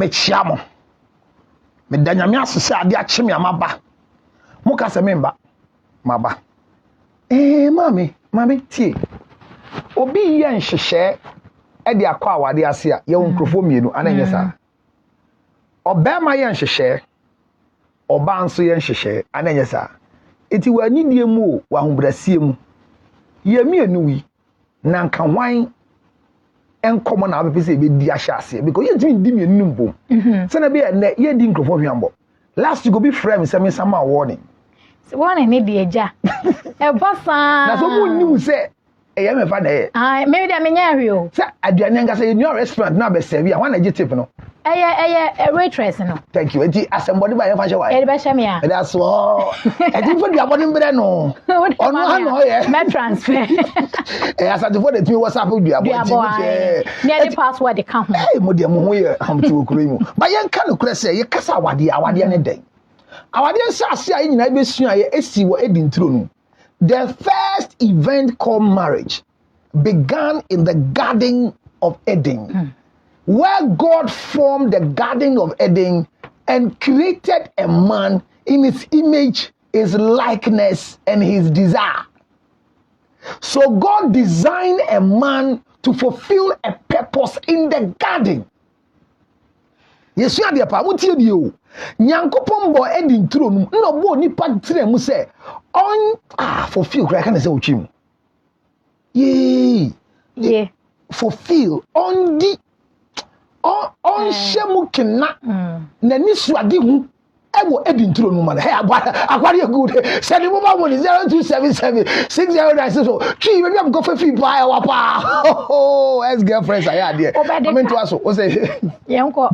me chiamo me danyame asese ade a cheme amaba muka se memba maba mami tie obi ye nhwehwe e de akwa awade ase a ye nkrofo mienu ananye sa obema ye nhwehwe oba nso ye nhwehwe ananye sa eti wanidie mu o wahobrasie mu ye mienu wi na nka wan enkomo na abepese be di ahase because ye ntimi ndi mienu mbom se na be ye di nkrofo hwambo last you go be friend se me sama warning warning ni di eja e bossa na so mu nimu se e me fa na e maybe dey menya hwe o se aduane nka se you know restaurant na be serve a wan na je tip no waitress no thank you enti asembody ba ye fa hwe wa e be hwe me a that's all enti for dia body mbre no ono ha no ye me transfer asante for the timi whatsapp dua body ne the password dey count mo de mo ho ye hamti okuro mu ba ye nka no kure se ye kasa awade ne den awade nsase a nyina be sua ye esi wo edi ntro no. The first event called marriage began in the Garden of Eden, where God formed the Garden of Eden and created a man in his image, his likeness, and his desire. So God designed a man to fulfill a purpose in the garden. Yesu ade pa mo tie dio nyankopon bo edi nturo no no bo nipa tire mu se on fulfill kra kan se otwim ye fulfill on di on shemu kina na ni suade hu ebo edi nturo no ma hey akwari good send mo ba mo 0277 6096 twi we am go fa fi buy wa pa ex girlfriends aya there amen to aso o say yenko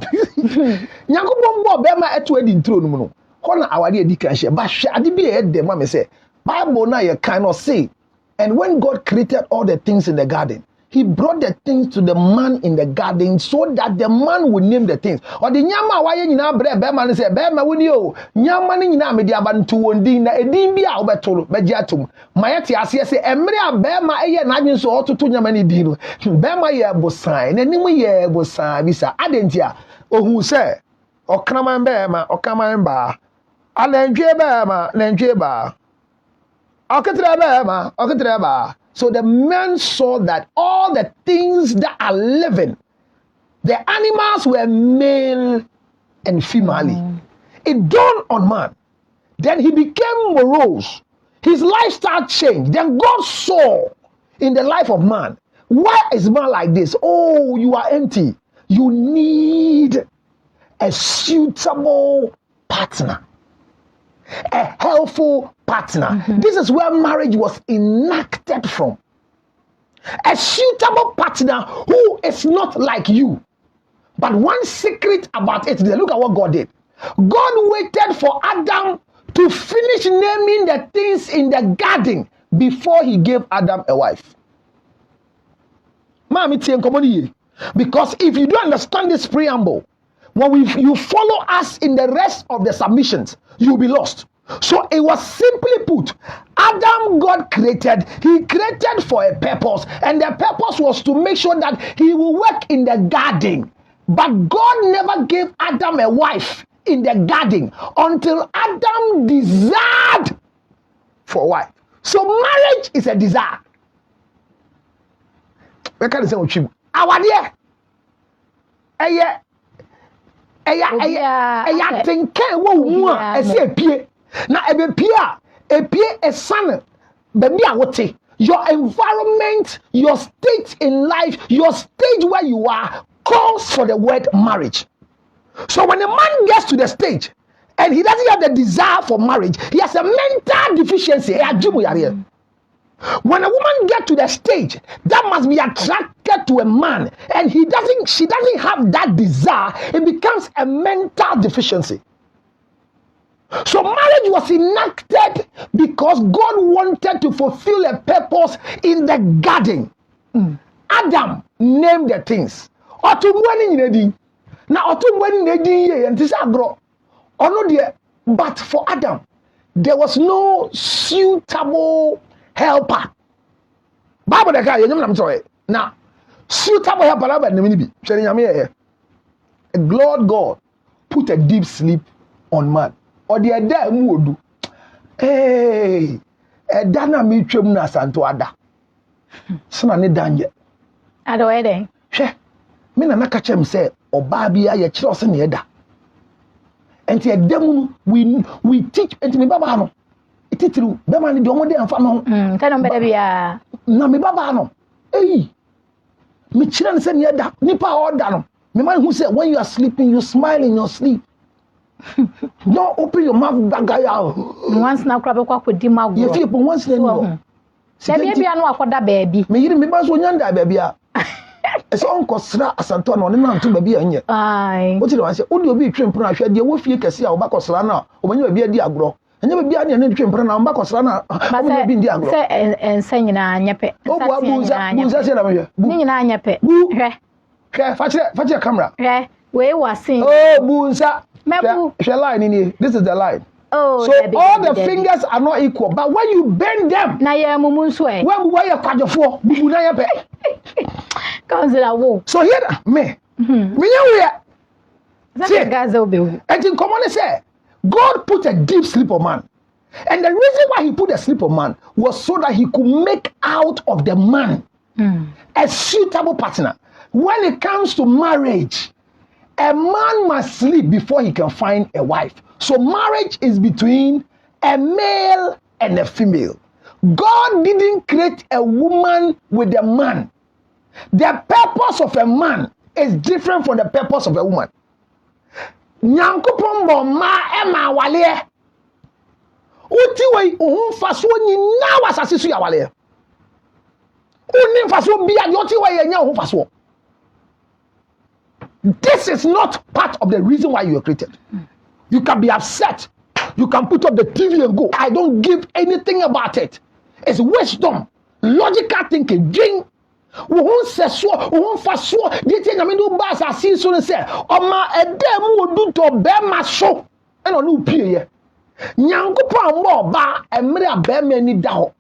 nyankopon bo be ma eto edi nturo no no ho na awade edi kan hye ba hwe ade bi e de ma me say Bible na you cannot say and when God created all the things in the garden he brought the things to the man in the garden so that the man would name the things. Or the nyama wa ye nyina bre be man say be ma woni o nyama ni nyina me di abantu wondin na edin bi a obetolo be gi atom mayete ase say emre a be ma eye na adwen so ototo nyama ni din no be ma ye bosan na nim ye bosan bisa adentia ohun say okraman be ma okaman ba alenjwe be ma lenjwe ba oketre be ma oketre ba. So the man saw that all the things that are living, the animals were male and female. It dawned on man. Then he became morose. His lifestyle changed. Then God saw in the life of man, why is man like this? Oh, you are empty. You need a suitable partner. A helpful partner. This is where marriage was enacted from. A suitable partner who is not like you. But one secret about it, look at what God did. God waited for Adam to finish naming the things in the garden before he gave Adam a wife. Because if you don't understand this preamble, when you follow us in the rest of the submissions, you'll be lost. So it was simply put, Adam God created, he created for a purpose, and the purpose was to make sure that he will work in the garden. But God never gave Adam a wife in the garden until Adam desired for a wife. So marriage is a desire. Where can I say what you our dear? Eya thinken wo hu a ese epie na epie esane baby a wote your environment, your state in life, your stage where you are calls for the word marriage. So when a man gets to the stage and he doesn't have the desire for marriage, he has a mental deficiency. When a woman gets to the stage that must be attracted to a man and she doesn't have that desire, it becomes a mental deficiency. So marriage was enacted because God wanted to fulfill a purpose in the garden. Adam named the things. But for Adam, there was no suitable helper. Bible the guy, I'm sorry. Now, suitable helper, Lord God put a deep sleep on man. Or the other would hey, a dana me trim na santo ada. Son ne danye. Ado ede. She, me na catch him say, or baby, I trust in the other. And the demo we teach and me baba no. It is true. Bema ni domo de anfa no. Tano better be a. Na me baba no. Hey. Me chira say near da. Nipa order no. Me man who say when you are sleeping you smile in your sleep. Don't open your mouth bagaya. Once na kraba kwa kodi magwo. You feel once na no. Baby anu akoda baby. Me yiri me ba so nyanda baby a. Ese onko sra asanto na one na nto baby anye. Ai. What you want say? Odi obi twempro ahwe de wo fie kese a wo ba kosra na obanyi baby adi agro. Enye baby adi na twempro na wo ba kosra na wo baby ndi agro. Se ensa nyina anyepe. Obu abuza se na me hwe. Ni nyina anyepe. Hwe. Hwe fa che camera. Hwe. We wasin. Oh bunsa. Mebu. Hwe line ni. This is the line. Oh, so all the fingers are not equal, but when you bend them, na ye mumu nso e. When we are kwadofo, bubu na ye pe. Councilor wo. So here me. Me here. That Gaza obewu. And in common say, God put a deep sleep on man. And the reason why he put a sleep on man was so that he could make out of the man a suitable partner. When it comes to marriage, a man must sleep before he can find a wife. So marriage is between a male and a female. God didn't create a woman with a man. The purpose of a man is different from the purpose of a woman. Nyankopon bo ma e ma wale. Uti we ohunfa so nyina wasase so ya wale. Uni mfa so bia de uti we nya ohunfa so. This is not part of the reason why you were created. You can be upset. You can put up the TV and go. I don't give anything about it. It's wisdom, logical thinking. Drink. Who says so? Who fast so? Did you know bas I see so say? Oma edem wo do to be ma so. And on no pie. Nyankopon mo ba emre abema ni da ho.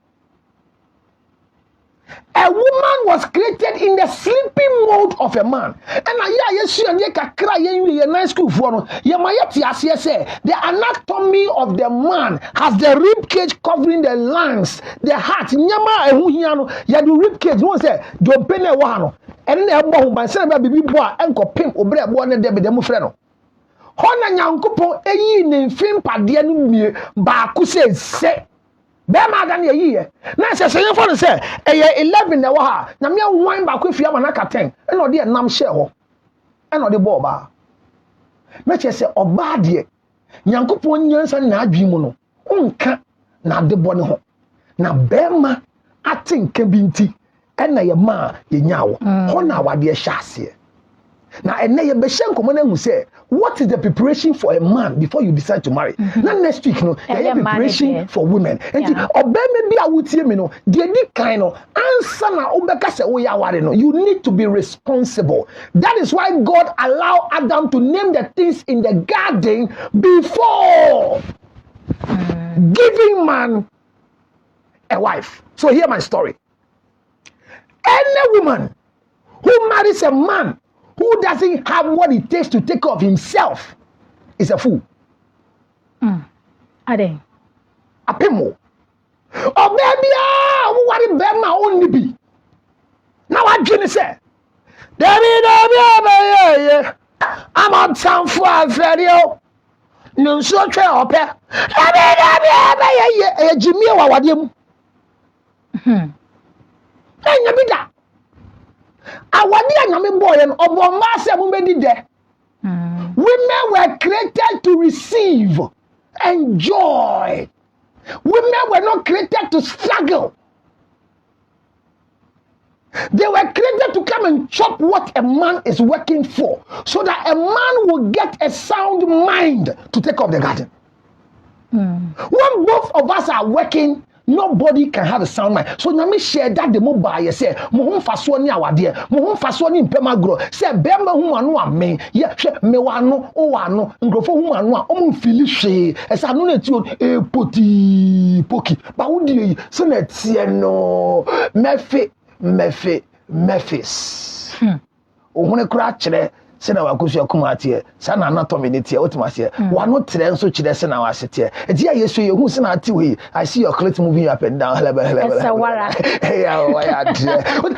A woman was created in the sleeping mode of a man. And I yes and ye kakra ye nice school for no. Ye mayeti ase say the anatomy of the man has the rib cage covering the lungs, the heart. Nyama ehu hia no ye the rib cage no say do pene wa no. And na ebo ho ban say na bibi bo a enko pim obre ebo ne de be frɛ no. Hona nyankopon eyi ne mfim pade no mie ba ku se Bema dan ye ye. Na se se yefo no se eye 11 na wo ha. Na me wan ba ko fia ma na ka 10. E no de nam share ho. E no de bo ba. Na che se oba de Nyankopon nyansa na adwi mu no. Onka na de bo ne ho. Na bema atenka bi nti e na ye ma ye nyawo. Ho na wade hya ase. Na ene ye be hyenkomo na hu se what is the preparation for a man before you decide to marry? Not next week, no. There is preparation for women. And obey me a wutie me no. The kind of answer na obeka se oya ware no. You need to be responsible. That is why God allowed Adam to name the things in the garden before giving man a wife. So hear my story. Any woman who marries a man who doesn't have what it takes to take care of himself is a fool. Ade. Apemo. Oh baby, who worry bema only be. Now I just say, David, I'm on time for a video. No so try up here. David, Jimmy, what you? That. Awadi anyame boy and obo ma se mu bedi de. Women were created to receive, enjoy. Women were not created to struggle. They were created to come and chop what a man is working for, so that a man will get a sound mind to take up the garden. When both of us are working, nobody can have a sound mind. So now me share that the mobile you say, mo faso ni awade, mo faso ni mpema gro. Say bema hu anu amen. Ye me wano o wano, ngrofo hu anu a o mfili hwe. Esa no na ti o poti poki. Ba wudi yi so na tie no. Mefis. Ohune kura kire sena wa kusu akuma atie sana anatomy ne tie otima se wa no tre nso kire sena wa setie etia yesu ye hu sena ati we I see your clit moving up and down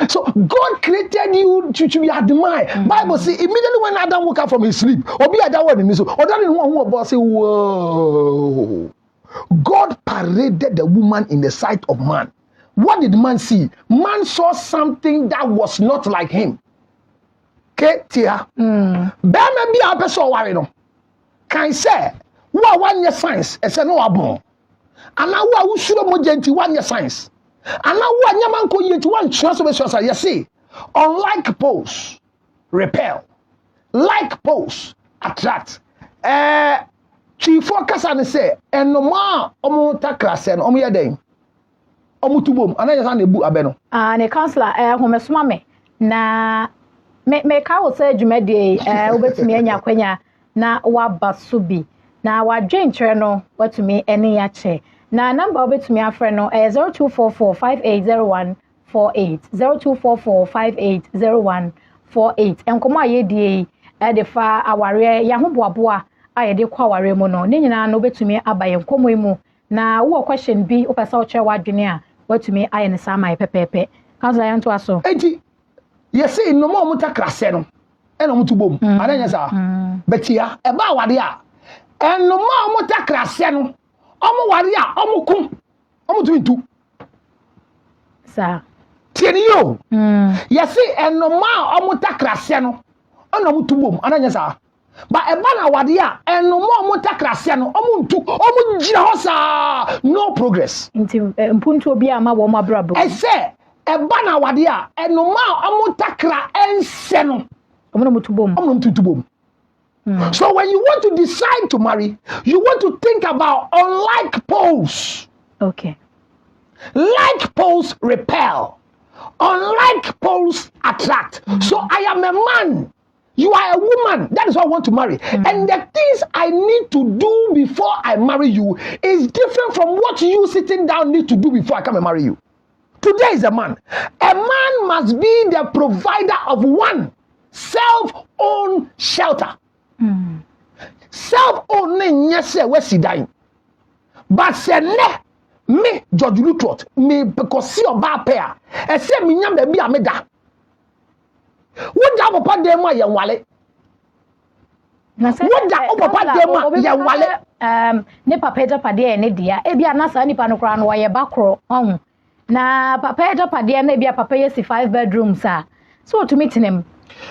so God created you to be admired. Bible say immediately when Adam woke up from his sleep obi ada word ni so odan ni who about say whoa. God paraded the woman in the sight of man. What did man see? Man saw something that was not like him. Okay, tia. Bema bi a person worry no. Can say, "Wa one year science, e say no abon." Ana wa usuro mojenti 1 year science. Ana wa nyama nko yeti wan twaso be so you see. Unlike poles repel, like poles attract. Chief kasa ne say enoma omo takrase no omo yeden. Omo tubom ana yesa na ebu abe no. Ne counselor homesoma me na me ka wo say dwumade obetumi anya kwanya na waba so bi na wadwenkyere no watumi ene ya che na number obetumi afre no 0244580148 0244580148 enkomo ayedie de fa aware ya hoboaboa ayede kwa aware mu no ne nyina no obetumi abaye nkomo mu na wo question bi opesa wo kire wadwene a watumi aye ne sama pepepe kanso ayanto aso enti yesi no mo mutakrase no eno mutubom ananya sa betia e ba wade a eno mo mutakrase no omo wade a omo ku omo tuintu sa tieni yo yesi eno mo mutakrase no ono mutubom ananya sa ba e ba na wade a eno mo mutakrase no omo ntu omo gira ho sa no progress nti mpuntu obi ama wo mabrabo I say eba na wade a enoma amutakra ense no omo mutubom so when you want to decide to marry you want to think about unlike poles. Okay. Like poles repel, unlike poles attract. So I am a man, you are a woman, that is why I want to marry. And the things I need to do before I marry you is different from what you sitting down need to do before I come and marry you. Today is a man. A man must be the provider of one self-owned shelter. Self-owned, yes, we see dying. But say ne me George Lutrot me because see your bad pair. I say me nyam be a meda. What da papa dem a ye wale. What da papa dem a ye wale. Ne papa pade ne dia. E bia na sa nipa no kra no ye bakro. Na papa pade na bia papa yesi 5 bedrooms a. So to meet him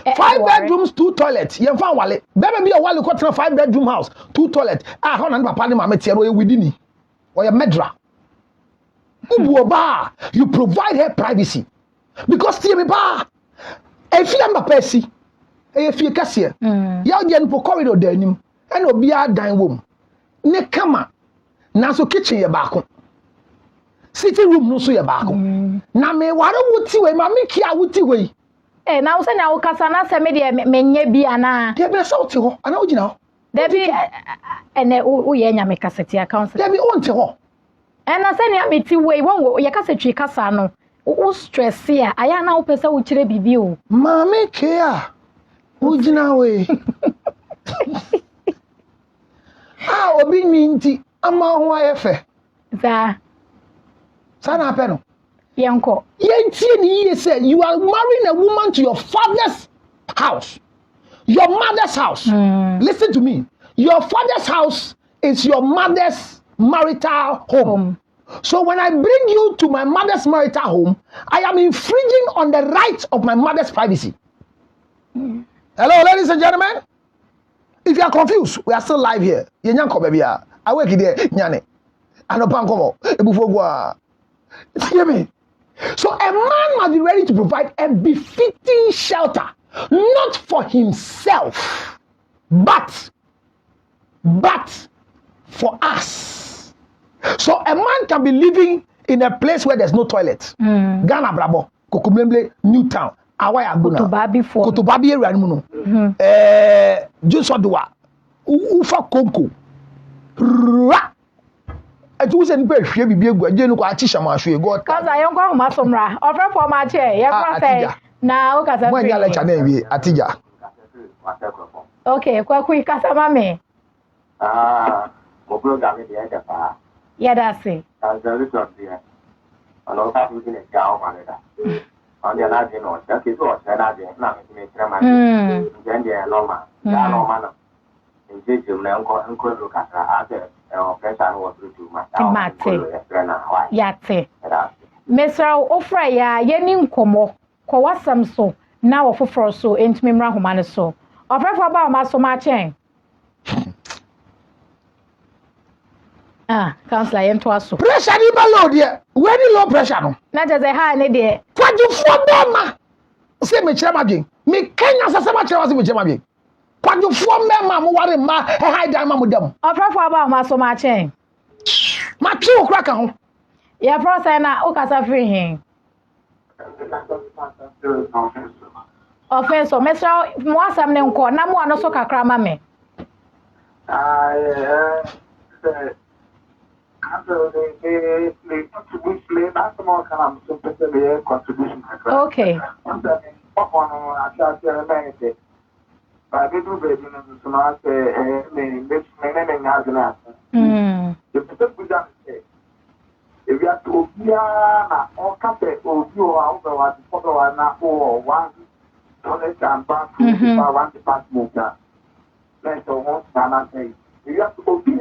5 bedrooms, 2 toilets. You find wale. Baby be a wale got a 5 bedroom house, 2 toilets. Ah, how na papa ni mama tiero within or your medra. Ubuoba, you provide her privacy. Because see me ba. If you am a person, if you cashier, ya di po corridor denim, and obi a dining room. Ne kama. Na so kitchen ye baako. Sitting room no so ye baako. Na me ware wuti we ma me kia wuti we. Na wo se na wo kasa na se me de menye bi ana de be so te ho ana wo gina ho de bi ene wo ye nya me kasa ti account de bi on te ho na se ne me ti we wo ye kasa twi kasa no wo stress ya aya na wo pesa wo kire bibi o ma me ke a wo gina we obi nti ama ho ayefe za sana pe no Yanko. Say you are marrying a woman to your father's house, your mother's house. Listen to me. Your father's house is your mother's marital home. So when I bring you to my mother's marital home, I am infringing on the rights of my mother's privacy. Hello, ladies and gentlemen. If you are confused, we are still live here. Yenyanko baby, I work here. Nyane. Anopankomo. Ebufogwa. Hear me. So a man must be ready to provide a befitting shelter, not for himself, but for us. So a man can be living in a place where there's no toilet. Ghana Brabo, Kokumlemble, Newtown, Awaya Buna, Kotobabi area no. Joshua Ufa Konko. It was an very shabby big Gwen ko atisha ma hwe God. Cause I am going masomra. Offer for my chair. Ya say now cause when ya lecture na wi atija. Okay, kwaku kasa mame. Mobile game the other pa. Yeah, that's it. As the little dear. And all that within a cow manager. On the other, that is what I did not make them. Then they are normal. They are no manner. In case you uncle look at her, pressure was to my Yate. Mr. Ofraya, Yenin Como, Kowasam so, now of a so, ain't me Rahumana so. Or prefer about my so much. Counselor, and to us. Pressure in below there. Where the low pressure no? Not as a high idea. What you for them? Say me chairman. Me Kenya sa sama chairman me chairman. What you for me ma mo worry ma e high down ma mo dem. Or prefer about my so much. Ma twi crack ho. Yeah, process na o kasa free him. Offense, Mr. Mwasam ne nko na mo ano so kakra ma me. Okay. If you have to be or cafe or you are over one toilet and bathroom, one department. Let's go on, say. You have to be and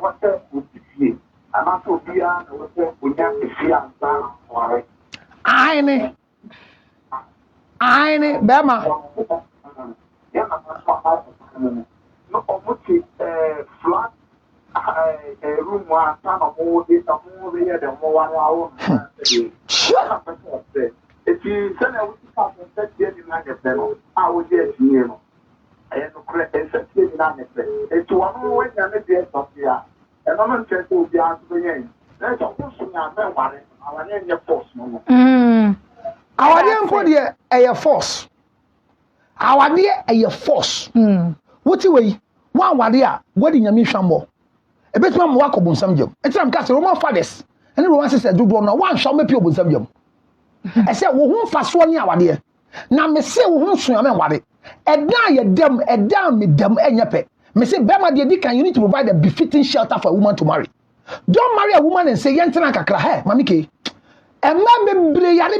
what's that would be. I'm not to be and what's that we have to see and down for it. Aine, Bema. Yeah, no, flat. Room one time of all this, a more here than 1 hour. If you send a week and set the United States, I would get you. I am correct and set the United States. It's 1 hour and a day of here. And I'm not sure to be answered again. There's a person I'm not our name your force. Our name for the air force. Our dear air force. What way? One wadia, wedding your mission more. A bit more work on some job. And some cast Roman fathers. And Roman sisters do one shall make people some job. I said, won't fast 1 year, dear. Now, me say, won't swim and worry. And now you're them, and down with them and your pet. Me say, Bema, dear Dick, you need to provide a befitting shelter for a woman to marry. Don't marry a woman and say, Yantana Kakra, Mamike. And man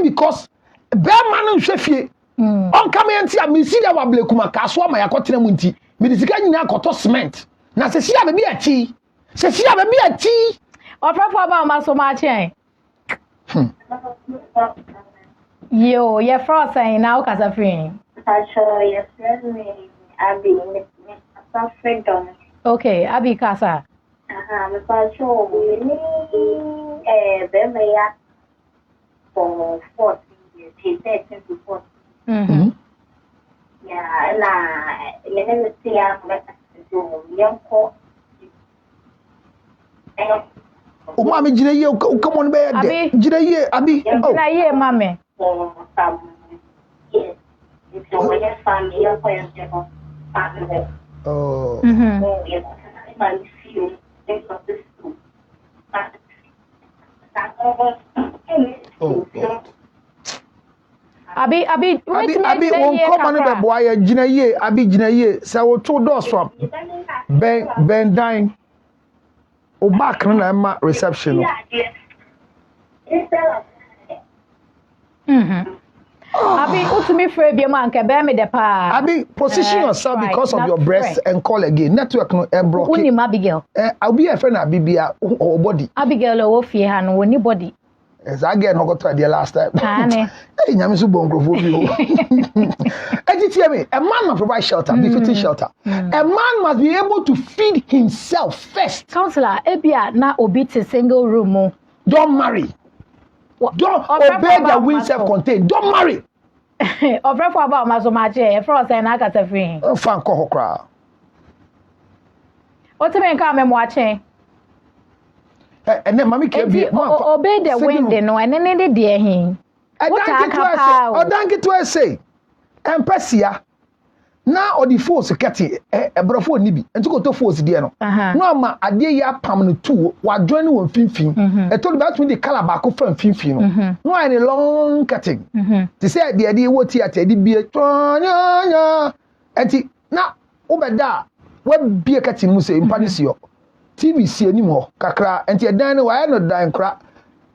be because Bema and Sheffield. On coming and see a Missida Wablekuma, Kaswa, my Akotina Munti, Midisicana Koto cement. Now, say, she have a beer tea. Say, she have a beer tea. Or prefer about my so much. Yo, you're frozen now, Casafree. Yes, Abby, Mr. Okay, Abby Casa. Mr. Show, we need a for 14 years, 13 to 14. Yeah, and let me see, I'm young court. Mama, come on, baby. Abi. Oh, Mammy. Yes, it's your family, your family. Oh. Oh, God. Abi, won't come on the boy, Gina ye, Abi Gina ye, so 2 doors from Ben dying. O back na reception. Abi, utumi free bi man ke be me de pa. Abi, position yourself because of your breast and call again. Network no block. Uni Abigail. I'll be a friend Abibia or body. Abigail o fie ha no woni body. As I get no go try the last time. Ane. Hey, nyame so bon grofo bi. A man must provide shelter, befitting shelter. A man must be able to feed himself first. Counselor, ebia na obi te single room. Don't marry. Don't obey the will self-contained. Don't marry. Obre for about maso mache, for say na kata free. Fan ko hokra. O te men ka me mo ache. And then mommy can be obey the wind no and then the hin. What thank you to say. Empesia. Now or the force kati e brofo ni bi. Enti ko to force die no. No ma ade ya pam no two wa join won finfin. E to about me the color back from finfin no. No any long cutting. To say the idea what theater di bi enti na obeda we bie kati mu se mpa ne sio TV sie nim ho kakra enti edan ne wa no dan kra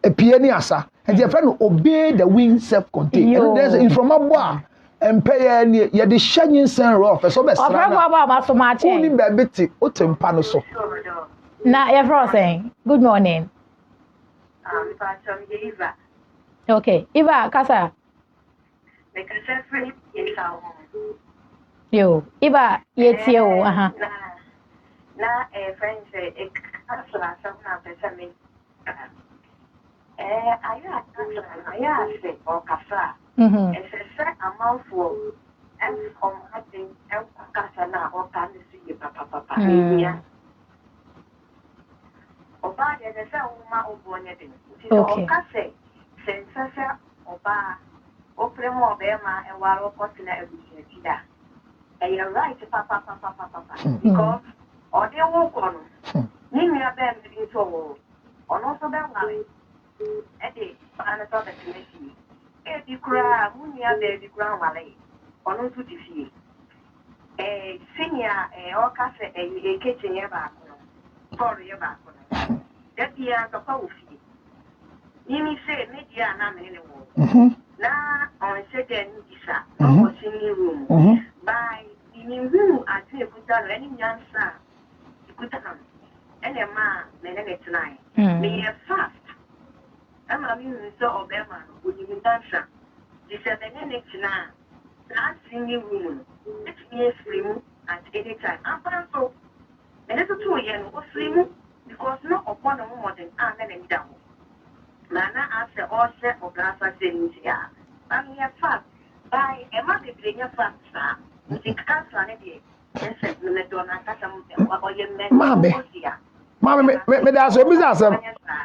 epie ni asa enti e friend no obey the wing self contained and there's from abua empire ni ye de hyanyin sen ro fe so be sra na Ofra ba so ma che oni be beti o tempa no so na ye fro saying good morning Eva. okay Eva kasa The cassette free is our yo Eva ye tie o aha na a friend say a castle something person me I say or casa it's a set amount for and from I think and casa na or can see papa yeah oba de say uma obonya de so o kase sense oba opremo obema e waro kotina ebusia tida and you're right papa because or they won't go ni mi abem bi so ono so be ngare e de ana to be tinesi e di kura mu ni abe di kura wale ono tu di fie senior o ka se e kitchen ye ba ko sorry ye ba ko that dia to pa ofie ni mi se media na me ne wo na on se den isa no singing room by in room at the puta any nyansa ikuta and a man me tonight me fast I'm a mean so obema when you dancer this is the next na that singing room it's me free at any time I'm so and it's a 2 year no free because no upon a more than I'm down Nana after all set of glass things here I'm here fast by a mother bring your fast the cancer and said me dona kasa or your men Mama me da so business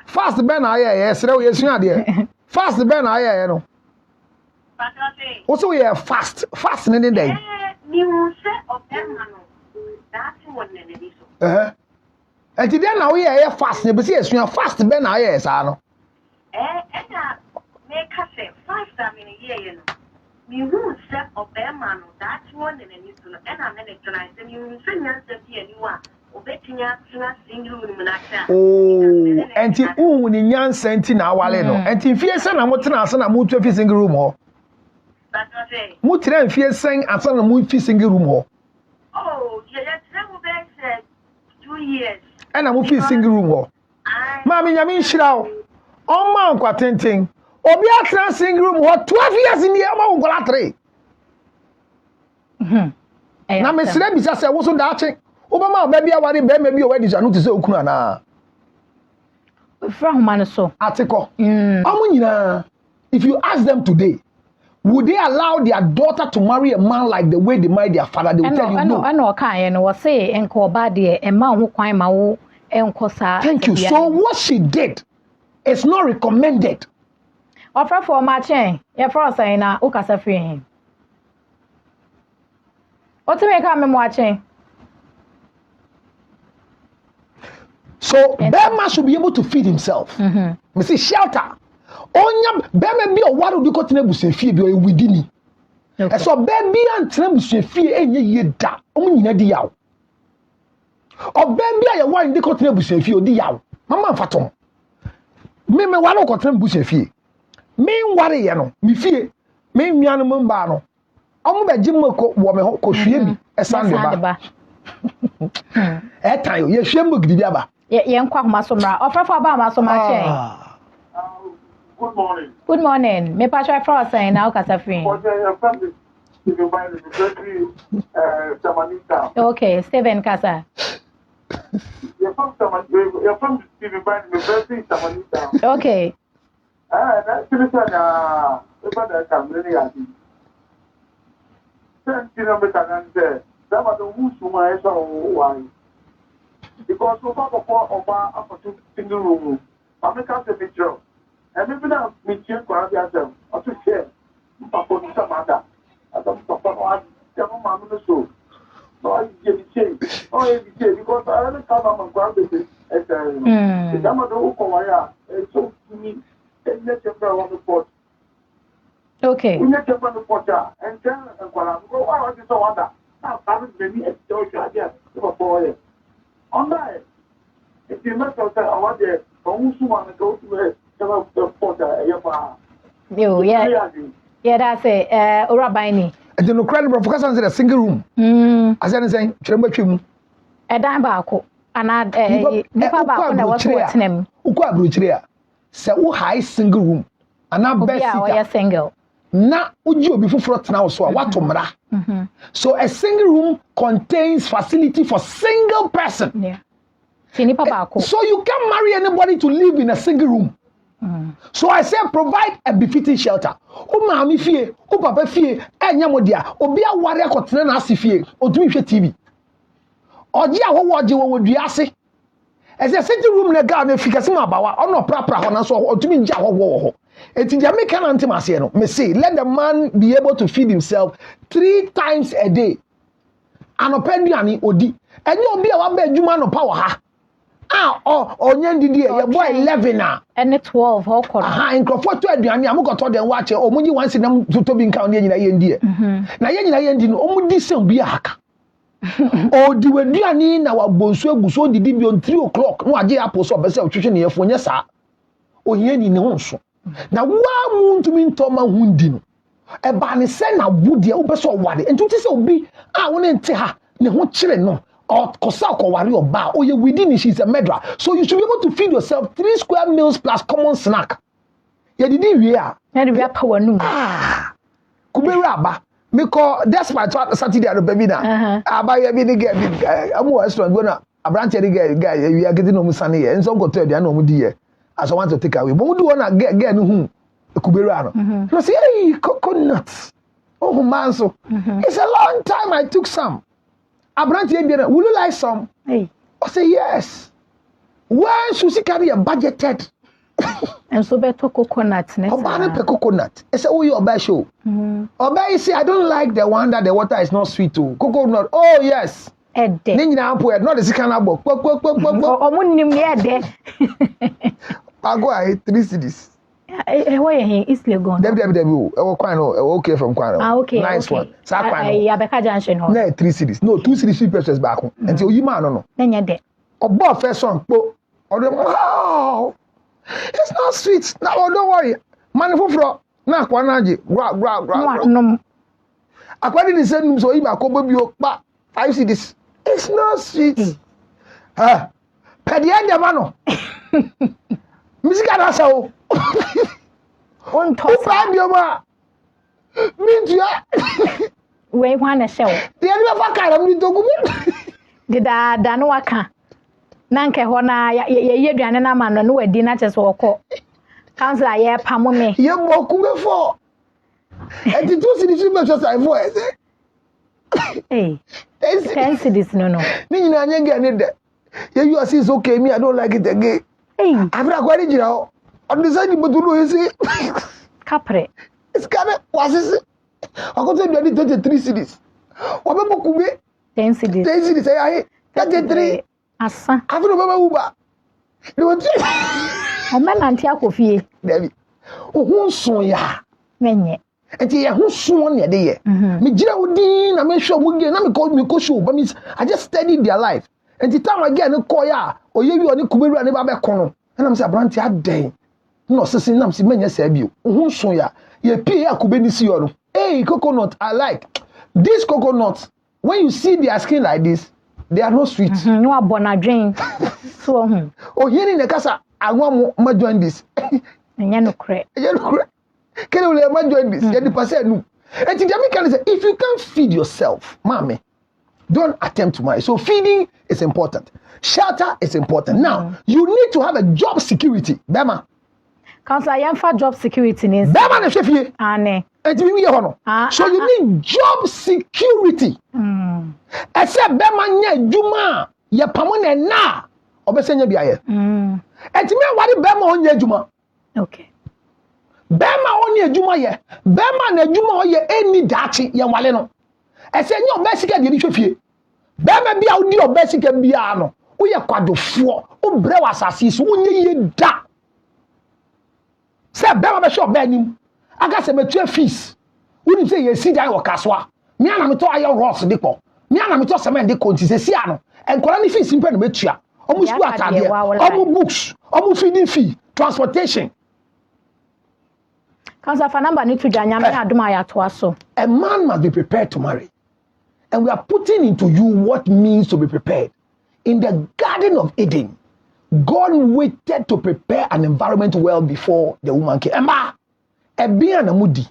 fast ben na ye sere we sua de fast ben na ye no also we fast ne dey you say of them no that one ne be so and then now we fast ne be say sua fast ben na ye sa no na make say fast I mean ye no me who set of them no that one ne be so and I'm not trying to you say nyansa bi aniwa obetinya tuna single room na cha enti ni nyansa enti na awale no enti fie se na motena ase na mutu fi single room ho but I say mutira fie sen ase na mu fi single room ho oh yeah we be 2 years and na mu fi single room ho ma me nyame nhira o ma nkwa tenten obi atra single room ho 12 years ni e ma nkola 3 na me sire bi se wo so da ache Obama baby awari be me bi o wedi janu ti se okunu ana fra homa no so atiko omo nyina if you ask them today would they allow their daughter to marry a man like the way they marry their father they will tell you no I kan no we say enko ba de e ma ho kwan ma wo enko sa thank you so what she did is not recommended offer for ma chen ye for say na o kasa free him o ti me ka me mo a chen. So Bema should be able to feed himself. Me say shelter. Onya Bema bi o waru bi ko tena busefie bi o within. E so baby an tena busefie enye ye da. Omo nyina di yawo. O baby aye wan di ko tena busefie o di yawo. Mama fatom. Me waru ko tena busefie. Me nware ye no. Me fie. Me nwa no mba no. Omo be jimmo ko wo me ho ko hwie bi. Esande ba. Tayo ye hwie mo gidi aba. Ye nkwa homa so mra ofrafo ba ma so ma che good morning me pa try for say na o kasa free okay Steven kasa okay because so far before after single room, American picture. And maybe now we change for ourselves. I to share. Papa to Samada. I don't papa no I mama no so. No I get change. Oh I get because I don't come on grandbaby. The dama do ko waya. So to me let them on the port. Okay. We let them on the port and then and go I want to wonder. I'm maybe a social idea for it. On that, if you must have said, I want to go to the port. Yeah, that's it. Urabini. And then no credit for focus on a single room. As I say, Tremble. A dime barco. And I was watching him. Uqua Bruchria. So high single room. And now best single. Now, would you be for now? So what tomorrow? So a single room contains facility for single person. Yeah. So you can't marry anybody to live in a single room. So I say provide a befitting shelter. O mami fie, o papa fie, enya modia, obi a warrior kotena na asifie, o tumi hwe TV. Oji a wo dua ase. As a sitting room na ga na fika sima bawa, ono prapra ho na so o tumi nja ho. Eti dia make an antimase no. Me say let the man be able to feed himself 3 times a day. Anopenduani odi. Enye obi a wa ba adwuma no power ha. Onye ndidi ye boy 11 na and 12 okoro nkrofo to aduane amukoto den wa che omuji wansi nam to bi nka ne nyina ye ndie na ye nyina ye ndi no omudi sem bi aka odi waduane na wabonsu eguso didi bi on 3 o'clock no age apo so obese otwehwe ne yefo nye saa ohie ni ne honso na wa mu ntumi ntoma hundi no e ba ne se na wudi e obese owade entuti se obi woni nte ha ne ho kire no or kosako wari oba or you within she's a murderer. So you should be able to feed yourself 3 square meals plus common snack. Yeah, did we are? Yeah, power no. Kubera ba. Me call that's my Saturday at the baby na. Aba ya bi ni get amu restaurant go na abranche ni guy we are getting no musane here. And some go tell you no mu di here. As I want to take away. But we do want to get no hu kubera no. No say hey coconut. Oh man so. It's a long time I took some. Will you like some? Hey. I say yes. When Susie carry a budgeted. And so better coconut. Coconut. I say, oh, you obey show. Obey say, I don't like the one that the water is not sweet too. Coconut. Oh yes. Not the second book. I go ahead 3 cities. Why is Legon? Okay from Kwano. Okay. Nice one. Yabeka Junction. No, 3 cities. No, 2 cities, 3 pesos back home. Until you man no. Then you're dead. About first song. Wow. It's not sweet. Now don't worry. Man for na kwanaji. No. According to same so iba ko bobio pa. I see this. It's not sweet. Pedi ande mano. Misika na sawo. On top of your we want to show. The other kind of document. Did I no waka? Nanke hona ye duane na ma no we di na chese woko. Council aye pamo me. Ye moku before. And the 2 cities me just I for Hey. 10 cities no. Ni nyina nyenge ne de. Ye you say it's okay me I don't like it again. Hey. Abra kwari jira. On the side but do you see? Capre. It's kind was this. I got to do 23 cities. What about Kube? 10 cities. 10 cities. I 33. Asa. I don't know Uber. You want O man anti akofie. David. Who so ya? Menye. Enti ya who so on ya dey. Me gira odin na me show mu ge na me ko show but means I just studied their life. Enti time again no call ya oyewi oni kuberu ani ba be kono. And I'm say branch aden. No sisi nam si menya say bio. Who so ya? Ye pay ya kubeni si yo no. Hey, coconut, I like. This coconut, when you see their skin like this, they are not sweet. No abona drink. So oh, here in the casa, I want to join this. Nya no kre. Can you join this? You percent no. And the Jamaican say, if you can't feed yourself, mommy, don't attempt to marry. So feeding is important. Shelter is important. Now, you need to have a job security. Bema. Councillor, I am for job security. Bema ne chefie. Ane. So you need job security. Except Bema nye juma ye pamone na obese nya biaye. Etime wari Bema onye juma. Okay. Bema onye juma ye. Bema na juma ye eni dachi ye wale no. Ese nya obesika de hwefie. Bema bia odi obesika bia no. Wo ye kwadofo, wo bre wasase so wonye ye da. Se Bema be sure be nim. Aga se metua fees. Woni say ye si dai wo kaswa. Me ana me to ayo ross diko. me ana me to semen de konti se sia no enkola ni fees mpe no betua omu school atade omu books omu feeding fee transportation kansa fa number ni to janya me adoma ya to aso. A man must be prepared to marry, and we are putting into you what means to be prepared. In the Garden of Eden, God waited to prepare an environment well before the woman came. Emma, ebia na mudi.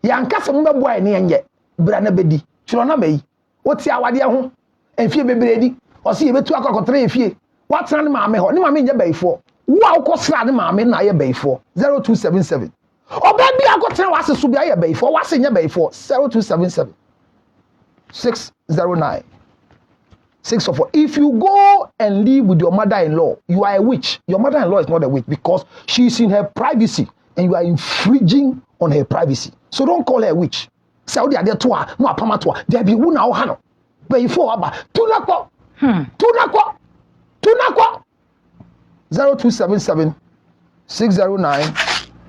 Yanka se mbe boy ne enye, bra na bedi. Chiro na meyi. Woti awade ho. Enfie bebredi. O se yebetu akokotre enfie. Watena ne maame ho. Ne maame nya bayifo. Wo akosra ne maame na ye bayifo. 0277. Oba bi akotre wase so bia ye bayifo. Wase nya bayifo. 0277 609 644. If you go and live with your mother-in-law, you are a witch. Your mother-in-law is not a witch because she is in her privacy and you are infringing on her privacy. So don't call her a witch. Saudi Arabia toa, no apama toa. There be una ohano. Before aba, tunako, tunako, tunako. 0277 609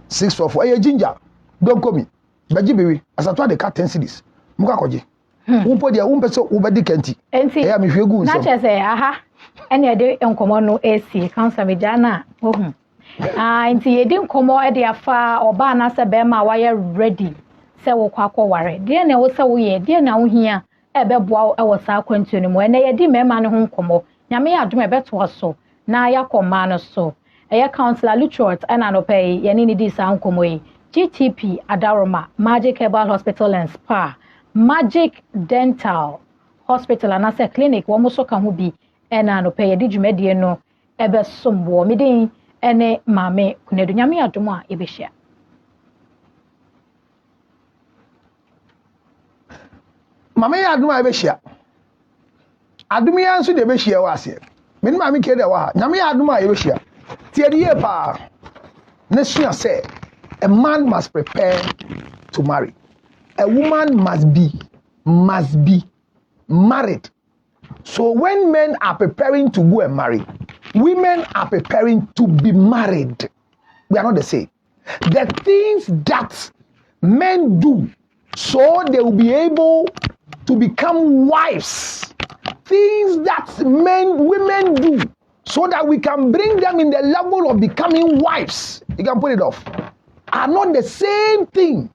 644. Hey ginger, don't call me. Baji baby, as I told the cat 10 cities. Muka koje. Umpo dia umpeso ubadi kenti. Eya mi hwegu nso. Na chese aha. Ene ede enkomo no AC kansa mejana ohun. Nti yedi nkomo ede afa oba na se be ma wa ready. Se wo kwa ware. De na wo se wo ye, de na wo hia ebe boa e wo sa kwantu ni mo. Ene yedi mema ne ho nkomo. Nyame ya adom ebe to so. Na ya koma no so. Eya counselor Luchot ana no pay ye ni di sa nkomo yi. GTP Adaroma Magic Herbal Hospital and Spa. Magic Dental Hospital and as a clinic wo so ka ho bi ena no pay di dwumadie no ebe sombo me din ene mame kunedu nyame adom a ebehia mame ya adom a ebehia adom ya nso de ebehia wa ase me ni mame ke de wa ha nyame ya adom a ebehia tie de ye pa na sua say a man must prepare to marry. A woman must be married. So when men are preparing to go and marry, women are preparing to be married. We are not the same. The things that men do so they will be able to become wives. Things that women do so that we can bring them in the level of becoming wives. You can put it off. Are not the same thing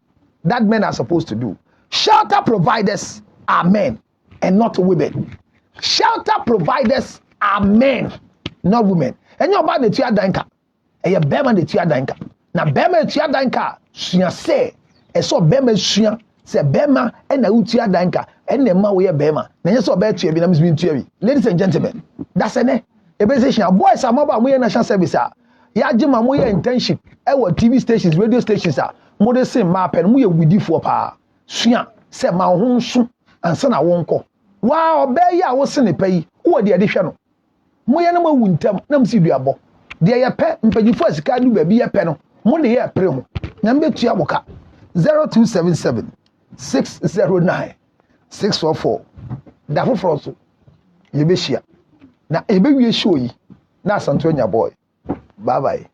that men are supposed to do. Shelter providers are men and not women. Shelter providers are men, not women. And you're about the tia danka. And you're bema the tia danka. Now bema tia danka, suya say, and so bema suya, say bema and the tia danka, and the ma we bema. Then you saw bear to be names being to ladies and gentlemen. That's an a boys are mobile we national service. Ya jima mo ye internship e wo TV stations radio stations mo de sim map en mo ye widifo pa sua se ma ho nso ansa na wonko wa obe ya wo se ne payi wo de hwe no mo ye na ma wuntam na msi duabo de ye pe mpagifo asika du ba bi ye pe no mo de ye pre ho na mbetua boka 0277 609 644 da foforo so ye be hia na e be wie show yi na Santonia boy. Bye bye.